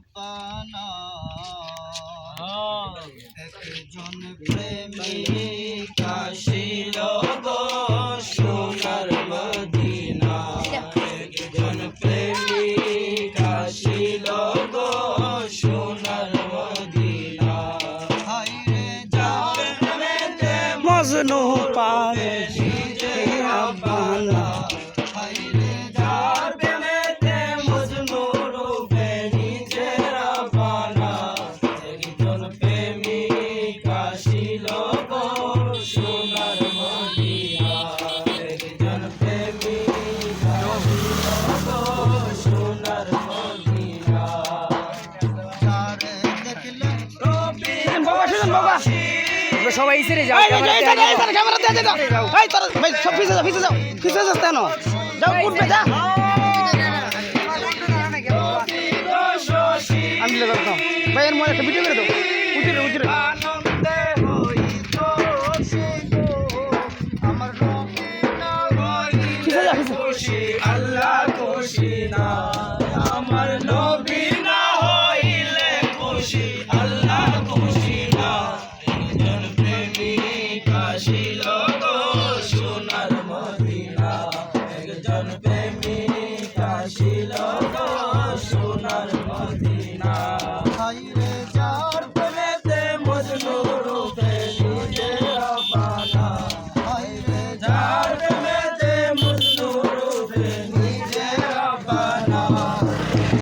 পানা একজন প্রেমিক আসিল গো সোনার মদিনা একজন প্রেমিক আসিল গো সোনার মদিনা হায়রে জানেতে মজনু পারে নিজে আপনা হায়রে জানেতে মজনু রূপে নিজে আপনা একজন প্রেমিক আসিল গো সোনার মদিনা একজন প্রেমিক আসিল গো সোনার মদিনা যারে দেখলে রবি বাবা সবাই ছেড়ে যাও ক্যামেরা দিয়ে দাও এই তোরা ভাই সব পিছে যাও কেন যাও উঠবে যা আমি লে করতাম ভাই এর মধ্যে একটা ভিডিও করে দাও উঠিরে আনন্দে হইত সে গো আমার রবি না হই খুশি আল্লাহ খুশি না আমার